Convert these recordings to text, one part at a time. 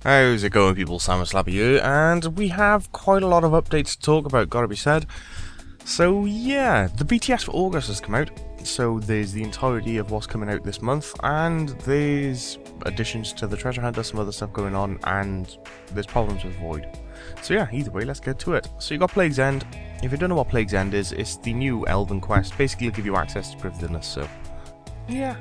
How's it going, people? Sam Slappy here, and we have quite a lot of updates to talk about, gotta be said. So yeah, the BTS for August has come out, so there's the entirety of what's coming out this month, and there's additions to the treasure hunter, some other stuff going on, and there's problems with Void. So yeah, either way, let's get to it. So you got Plague's End. If you don't know what Plague's End is, it's the new Elven quest. Basically, it'll give you access to prifddinas, so yeah.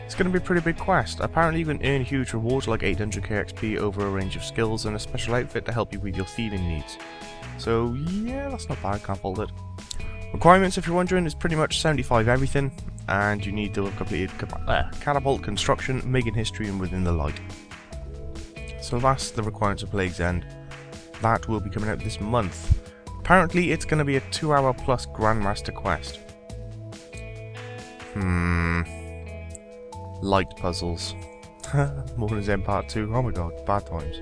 It's going to be a pretty big quest. Apparently you can earn huge rewards like 800k XP over a range of skills and a special outfit to help you with your thieving needs. So yeah, that's not bad, can't fault it. Requirements, if you're wondering, is pretty much 75 everything, and you need to have completed catapult, construction, making history, and within the light. So that's the requirements of Plague's End. That will be coming out this month. Apparently it's going to be a 2-hour plus grandmaster quest. Light puzzles. Morning Zen Part 2. Oh my god, bad times.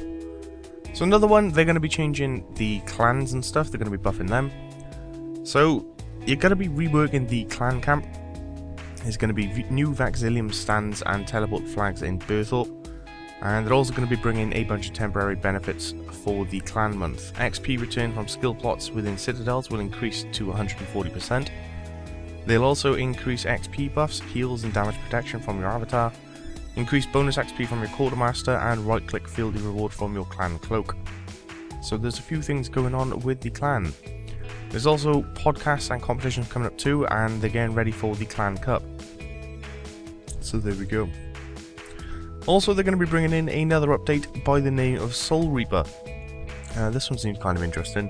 So another one, they're going to be changing the clans and stuff. They're going to be buffing them. So you're going to be reworking the clan camp. There's going to be new Vaxilium stands and teleport flags in Berthorpe. And they're also going to be bringing a bunch of temporary benefits for the clan month. XP return from skill plots within citadels will increase to 140%. They'll also increase XP buffs, heals and damage protection from your avatar, increase bonus XP from your quartermaster, and right-click fieldy reward from your clan cloak. So there's a few things going on with the clan. There's also podcasts and competitions coming up too, and they're getting ready for the Clan Cup. So there we go. Also, they're going to be bringing in another update by the name of Soul Reaper. This one seems kind of interesting.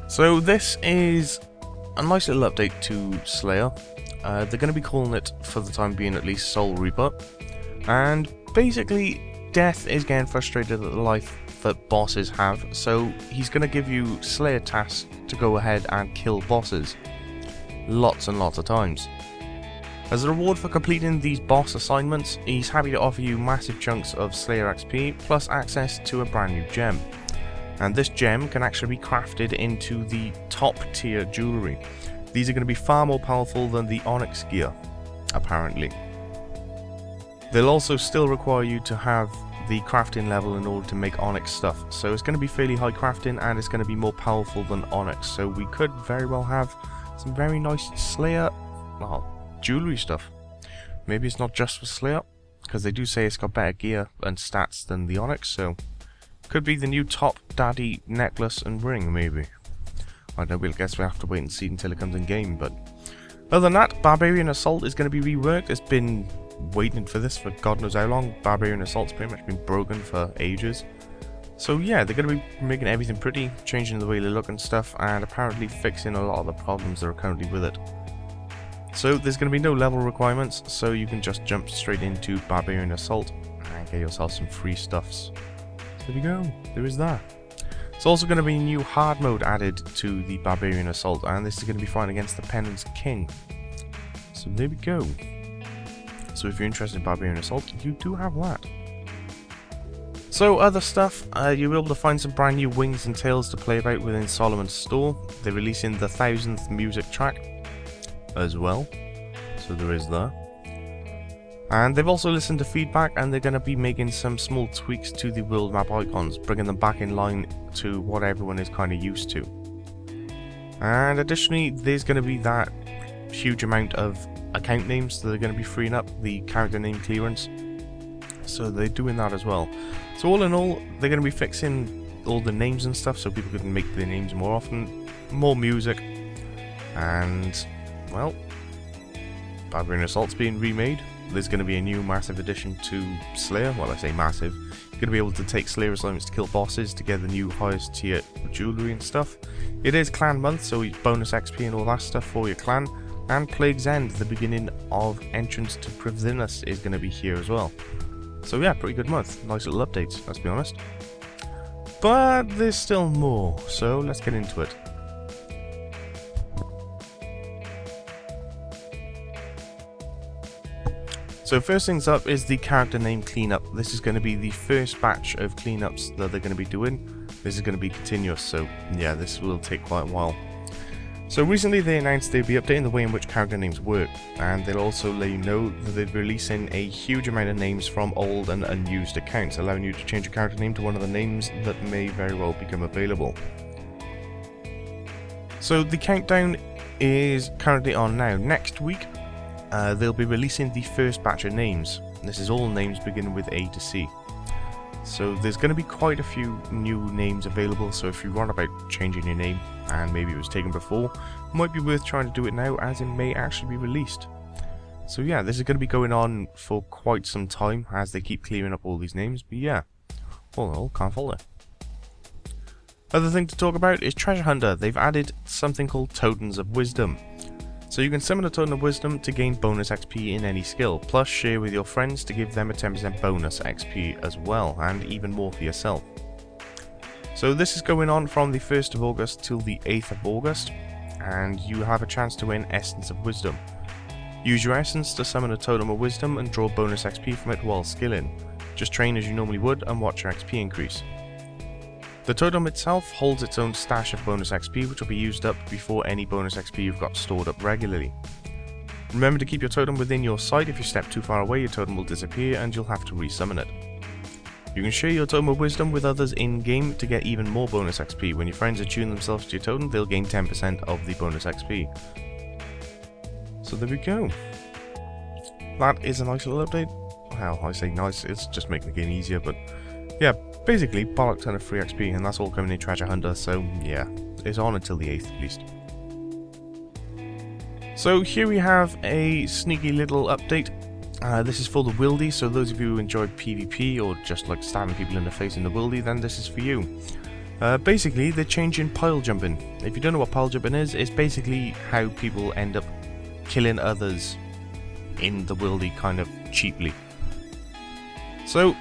So this is a nice little update to Slayer. They're going to be calling it, for the time being at least, Soul Reaper. And basically, Death is getting frustrated at the life that bosses have, so he's going to give you Slayer tasks to go ahead and kill bosses. Lots and lots of times. As a reward for completing these boss assignments, he's happy to offer you massive chunks of Slayer XP, plus access to a brand new gem. And this gem can actually be crafted into the top tier jewellery. These are going to be far more powerful than the Onyx gear, apparently. They'll also still require you to have the crafting level in order to make Onyx stuff. So it's going to be fairly high crafting, and it's going to be more powerful than Onyx. So we could very well have some very nice Slayer, well, jewellery stuff. Maybe it's not just for Slayer, because they do say it's got better gear and stats than the Onyx, so could be the new top daddy necklace and ring, maybe. I don't know, we'll guess we have to wait and see until it comes in game, but other than that, Barbarian Assault is going to be reworked. It's been waiting for this for God knows how long. Barbarian Assault's pretty much been broken for ages. So yeah, they're going to be making everything pretty, changing the way they look and stuff, and apparently fixing a lot of the problems that are currently with it. So there's going to be no level requirements, so you can just jump straight into Barbarian Assault and get yourself some free stuffs. There we go, there is that. It's also going to be a new hard mode added to the Barbarian Assault, and this is going to be fighting against the Penance King. So there we go. So if you're interested in Barbarian Assault, you do have that. So other stuff, you'll be able to find some brand new wings and tails to play about within Solomon's store. They're releasing the 1000th music track as well, so there is that. And they've also listened to feedback, and they're going to be making some small tweaks to the world map icons, bringing them back in line to what everyone is kind of used to. And additionally, there's going to be that huge amount of account names that they're going to be freeing up, the character name clearance. So they're doing that as well. So all in all, they're going to be fixing all the names and stuff so people can make their names more often, more music, and well, Barbarian Assault's being remade. There's going to be a new massive addition to Slayer. Well, I say massive. You're going to be able to take Slayer assignments to kill bosses to get the new highest tier jewellery and stuff. It is clan month, so bonus XP and all that stuff for your clan. And Plague's End, the beginning of entrance to prifddinas, is going to be here as well. So yeah, pretty good month. Nice little updates, let's be honest. But there's still more, so let's get into it. So first things up is the character name cleanup. This is going to be the first batch of cleanups that they're going to be doing. This is going to be continuous, so yeah, this will take quite a while. So recently they announced they'd be updating the way in which character names work, and they'll also let you know that they'd be releasing a huge amount of names from old and unused accounts, allowing you to change a character name to one of the names that may very well become available. So the countdown is currently on now. Next week they'll be releasing the first batch of names. This is all names beginning with A to C. So there's going to be quite a few new names available, so if you want about changing your name and maybe it was taken before, it might be worth trying to do it now, as it may actually be released. So yeah, this is going to be going on for quite some time as they keep clearing up all these names, but yeah, all in all, can't fault it. Other thing to talk about is Treasure Hunter. They've added something called Totems of Wisdom. So you can summon a Totem of Wisdom to gain bonus XP in any skill, plus share with your friends to give them a 10% bonus XP as well, and even more for yourself. So this is going on from the 1st of August till the 8th of August, and you have a chance to win Essence of Wisdom. Use your Essence to summon a Totem of Wisdom and draw bonus XP from it while skilling. Just train as you normally would and watch your XP increase. The totem itself holds its own stash of bonus XP, which will be used up before any bonus XP you've got stored up regularly. Remember to keep your totem within your sight. If you step too far away, your totem will disappear and you'll have to resummon it. You can share your Totem of Wisdom with others in-game to get even more bonus XP. When your friends attune themselves to your totem, they'll gain 10% of the bonus XP. So there we go. That is a nice little update. Well, I say nice, it's just making the game easier, but yeah. Basically, bollock ton of free XP, and that's all coming in Treasure Hunter, so yeah, it's on until the 8th at least. So here we have a sneaky little update. This is for the Wildy, so those of you who enjoy PvP or just like stabbing people in the face in the Wildy, then this is for you. Basically, they're changing pile jumping. If you don't know what pile jumping is, it's basically how people end up killing others in the Wildy kind of cheaply. So,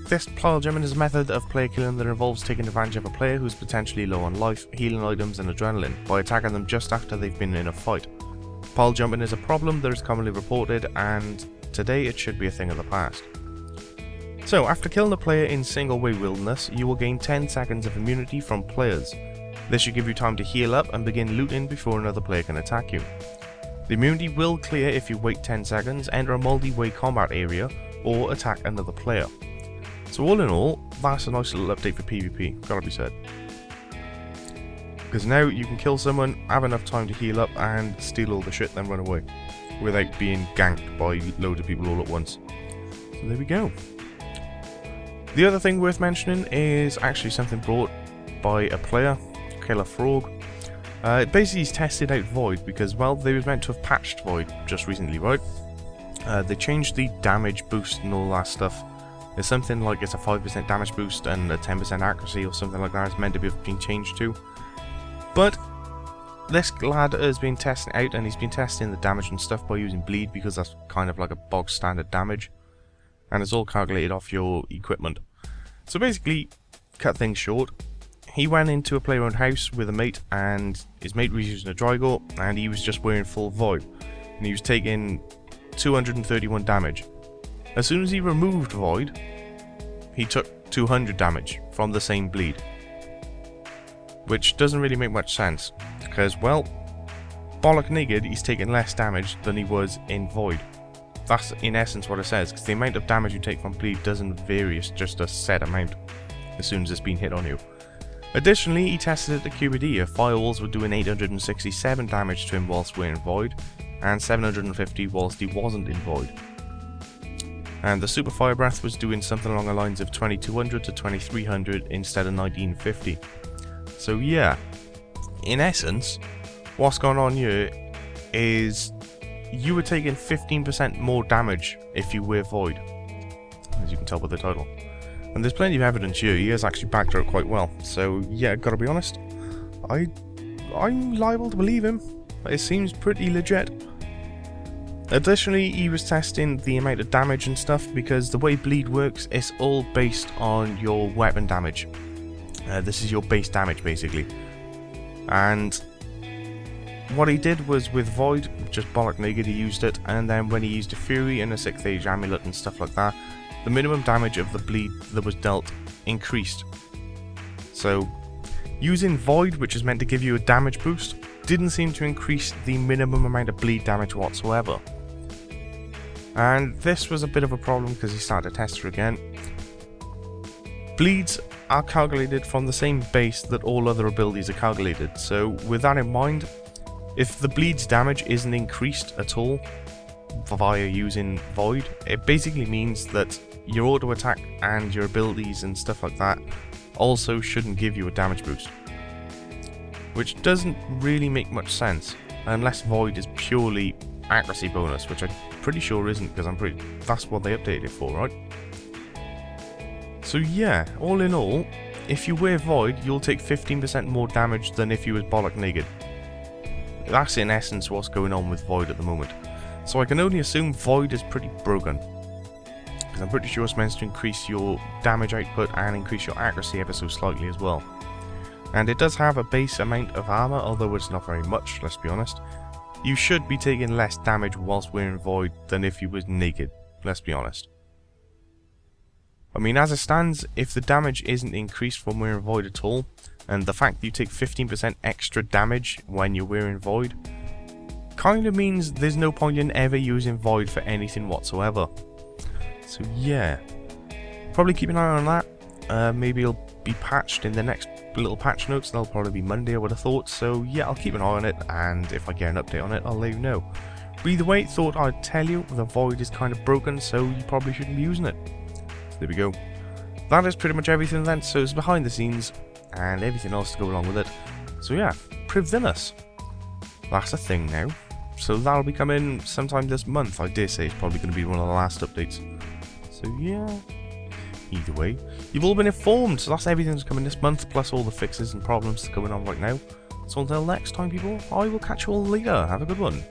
this pile jumping is a method of player killing that involves taking advantage of a player who's potentially low on life, healing items and adrenaline by attacking them just after they've been in a fight. Pile jumping is a problem that is commonly reported, and today it should be a thing of the past. So after killing a player in single way wilderness, you will gain 10 seconds of immunity from players. This should give you time to heal up and begin looting before another player can attack you. The immunity will clear if you wait 10 seconds, enter a multi-way combat area, or attack another player. So all in all, that's a nice little update for PvP, gotta be said. Because now you can kill someone, have enough time to heal up and steal all the shit, then run away. Without being ganked by loads of people all at once. So there we go. The other thing worth mentioning is actually something brought by a player, Killer Frog. Basically he's tested out Void because, well, they were meant to have patched Void just recently, right? They changed the damage boost and all that stuff. There's something like it's a 5% damage boost and a 10% accuracy or something like that. It's meant to be being changed to. But this lad has been testing out, and he's been testing the damage and stuff by using bleed, because that's kind of like a bog standard damage. And it's all calculated off your equipment. So basically, cut things short, he went into a player-owned house with a mate, and his mate was using a Drygor, and he was just wearing full Void. And he was taking 231 damage. As soon as he removed Void, he took 200 damage from the same bleed. Which doesn't really make much sense, because, well, bollock naked, he's taking less damage than he was in Void. That's in essence what it says, because the amount of damage you take from bleed doesn't vary, it's just a set amount as soon as it's been hit on you. Additionally, he tested it at QBD. Firewalls were doing 867 damage to him whilst wearing Void, and 750 whilst he wasn't in Void. And the Super Fire Breath was doing something along the lines of 2200 to 2300 instead of 1950. So yeah, in essence, what's going on here is you were taking 15% more damage if you wear Void, as you can tell by the title. And there's plenty of evidence here, he has actually backed it up quite well. So yeah, gotta be honest, I'm liable to believe him. It seems pretty legit. Additionally, he was testing the amount of damage and stuff, because the way bleed works, it's all based on your weapon damage. This is your base damage basically. And what he did was with Void, just bollock naked, he used it, and then when he used a Fury and a 6th Age Amulet and stuff like that, the minimum damage of the bleed that was dealt increased. So Using Void, which is meant to give you a damage boost, didn't seem to increase the minimum amount of bleed damage whatsoever. And this was a bit of a problem because he started to test her again. Bleeds are calculated from the same base that all other abilities are calculated, so with that in mind, if the bleed's damage isn't increased at all via using Void, it basically means that your auto attack and your abilities and stuff like that also shouldn't give you a damage boost. Which doesn't really make much sense, unless Void is purely accuracy bonus, which I'm pretty sure isn't, because that's what they updated it for, right? So yeah, all in all, if you wear Void, you'll take 15% more damage than if you was bollock naked. That's in essence what's going on with Void at the moment. So I can only assume Void is pretty broken, because I'm pretty sure it's meant to increase your damage output and increase your accuracy ever so slightly as well. And it does have a base amount of armor, although it's not very much, let's be honest. You should be taking less damage whilst wearing Void than if you was naked, let's be honest. I mean, as it stands, if the damage isn't increased from wearing Void at all, and the fact that you take 15% extra damage when you're wearing Void, kind of means there's no point in ever using Void for anything whatsoever. So yeah, probably keep an eye on that. Maybe it'll be patched in the next little patch notes. That'll probably be Monday, I would have thought. So yeah, I'll keep an eye on it, and if I get an update on it, I'll let you know. But either way, thought I'd tell you the Void is kind of broken, so you probably shouldn't be using it. There we go. That is pretty much everything then. So it's behind the scenes and everything else to go along with it. So yeah, prifddinas. That's a thing now. So that'll be coming sometime this month. I dare say it's probably going to be one of the last updates. So yeah. Either way, you've all been informed. So that's everything that's coming this month, plus all the fixes and problems that's going on right now. So until next time, people, I will catch you all later. Have a good one.